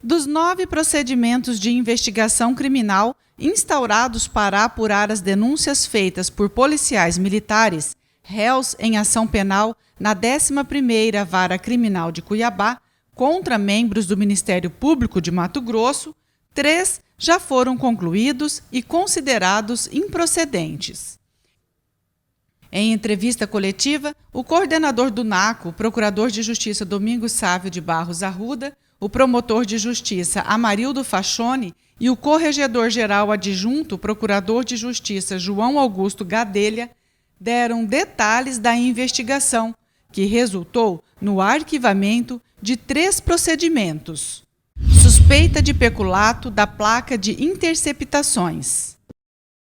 Dos 9 procedimentos de investigação criminal instaurados para apurar as denúncias feitas por policiais militares, réus em ação penal na 11ª Vara Criminal de Cuiabá, contra membros do Ministério Público de Mato Grosso, 3 já foram concluídos e considerados improcedentes. Em entrevista coletiva, o coordenador do NACO, o procurador de Justiça Domingos Sávio de Barros Arruda, o promotor de Justiça Amarildo Fachoni e o corregedor-geral adjunto, procurador de Justiça João Augusto Gadelha, deram detalhes da investigação, que resultou no arquivamento de 3 procedimentos. Suspeita de peculato da placa de interceptações.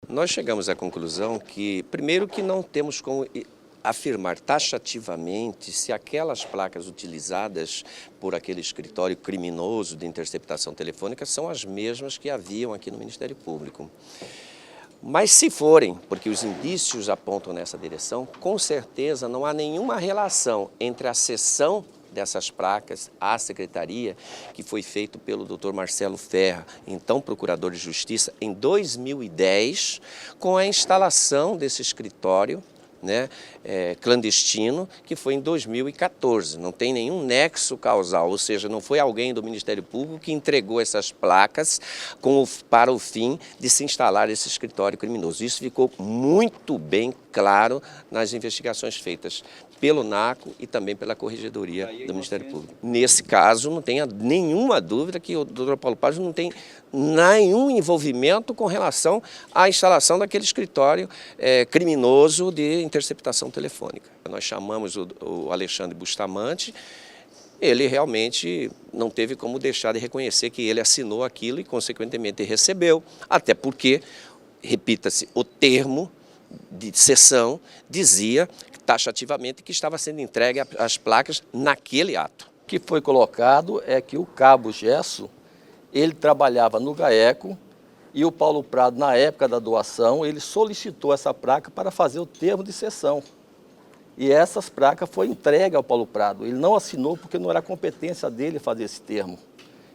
Nós chegamos à conclusão que, primeiro, que não temos como afirmar taxativamente se aquelas placas utilizadas por aquele escritório criminoso de interceptação telefônica são as mesmas que haviam aqui no Ministério Público. Mas se forem, porque os indícios apontam nessa direção, com certeza não há nenhuma relação entre a cessão dessas placas à Secretaria, que foi feito pelo Dr. Marcelo Ferra, então Procurador de Justiça, em 2010, com a instalação desse escritório, clandestino, que foi em 2014. Não tem nenhum nexo causal, ou seja, não foi alguém do Ministério Público que entregou essas placas para o fim de se instalar esse escritório criminoso. Isso ficou muito bem claro nas investigações feitas pelo NACO e também pela Corregedoria do Ministério Público. Nesse caso, não tenha nenhuma dúvida que o Dr. Paulo Paz não tem nenhum envolvimento com relação à instalação daquele escritório criminoso de interceptação telefônica. Nós chamamos o Alexandre Bustamante, ele realmente não teve como deixar de reconhecer que ele assinou aquilo e, consequentemente, recebeu, até porque, repita-se, o termo de cessão dizia taxativamente que estava sendo entregue as placas naquele ato. O que foi colocado é que o cabo Gesso, ele trabalhava no GAECO e o Paulo Prado, na época da doação, ele solicitou essa placa para fazer o termo de cessão. E essas placas foram entregues ao Paulo Prado. Ele não assinou porque não era competência dele fazer esse termo.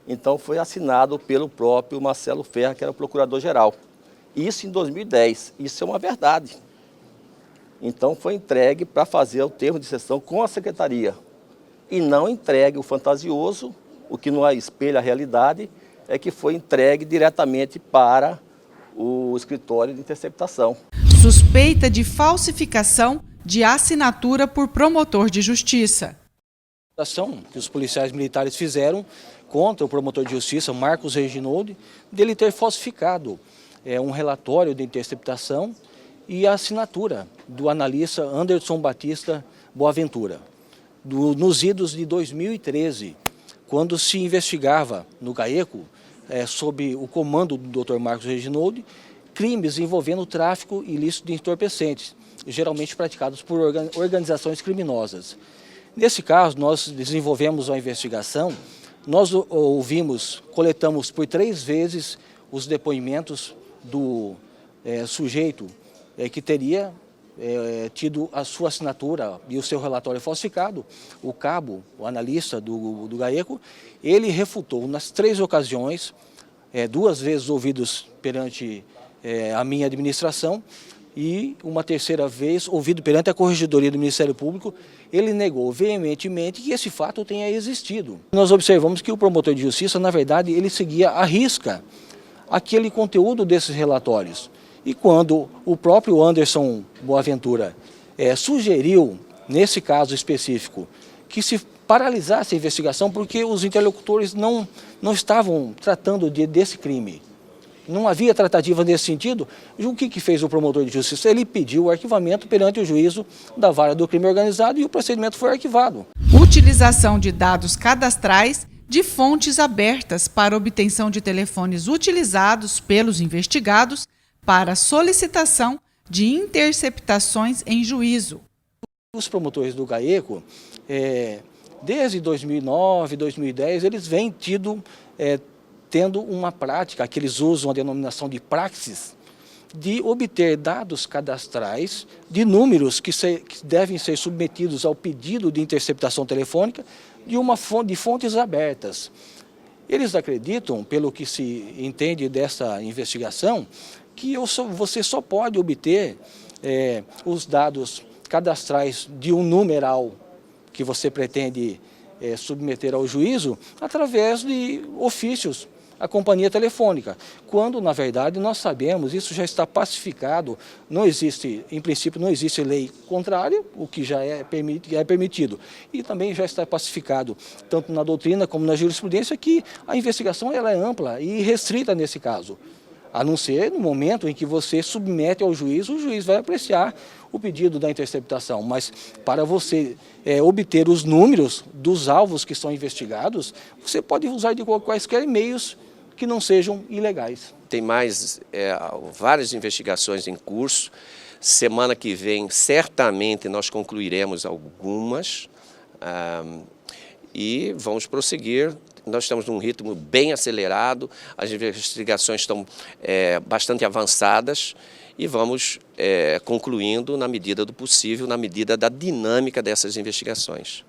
Então foi assinado pelo próprio Marcelo Ferra, que era o procurador-geral. Isso em 2010. Isso é uma verdade. Então foi entregue para fazer o termo de cessão com a Secretaria. E não entregue o fantasioso, o que não espelha a realidade, é que foi entregue diretamente para o escritório de interceptação. Suspeita de falsificação de assinatura por promotor de justiça. A ação que os policiais militares fizeram contra o promotor de justiça, Marcos Reginoldi, dele ter falsificado um relatório de interceptação e a assinatura do analista Anderson Batista Boaventura, nos idos de 2013, quando se investigava no GAECO, sob o comando do Dr. Marcos Reginoldi, crimes envolvendo o tráfico ilícito de entorpecentes, geralmente praticados por organizações criminosas. Nesse caso, nós desenvolvemos uma investigação, nós coletamos por 3 vezes os depoimentos do sujeito que teria tido a sua assinatura e o seu relatório falsificado. O cabo, o analista do GAECO, ele refutou nas 3 ocasiões, 2 vezes ouvidos perante a minha administração e uma 3ª vez ouvido perante a Corregedoria do Ministério Público, ele negou veementemente que esse fato tenha existido. Nós observamos que o promotor de justiça, na verdade, ele seguia à risca aquele conteúdo desses relatórios. E quando o próprio Anderson Boaventura sugeriu, nesse caso específico, que se paralisasse a investigação porque os interlocutores não estavam tratando desse crime, não havia tratativa nesse sentido, o que fez o promotor de justiça? Ele pediu o arquivamento perante o juízo da Vara do Crime Organizado e o procedimento foi arquivado. Utilização de dados cadastrais de fontes abertas para obtenção de telefones utilizados pelos investigados para solicitação de interceptações em juízo. Os promotores do GAECO, desde 2009, 2010, eles vêm tendo uma prática, que eles usam a denominação de praxis, de obter dados cadastrais de números que devem ser submetidos ao pedido de interceptação telefônica de fontes abertas. Eles acreditam, pelo que se entende dessa investigação, que você só pode obter os dados cadastrais de um numeral que você pretende submeter ao juízo através de ofícios à companhia telefônica, quando na verdade nós sabemos, isso já está pacificado, não existe, em princípio não existe lei contrária, o que já é permitido, e também já está pacificado, tanto na doutrina como na jurisprudência, que a investigação ela é ampla e restrita nesse caso. A não ser no momento em que você submete ao juiz, o juiz vai apreciar o pedido da interceptação. Mas para você obter os números dos alvos que são investigados, você pode usar de quaisquer meios que não sejam ilegais. Tem mais várias investigações em curso. Semana que vem, certamente, nós concluiremos algumas e vamos prosseguir. Nós estamos num ritmo bem acelerado, as investigações estão bastante avançadas e vamos concluindo na medida do possível, na medida da dinâmica dessas investigações.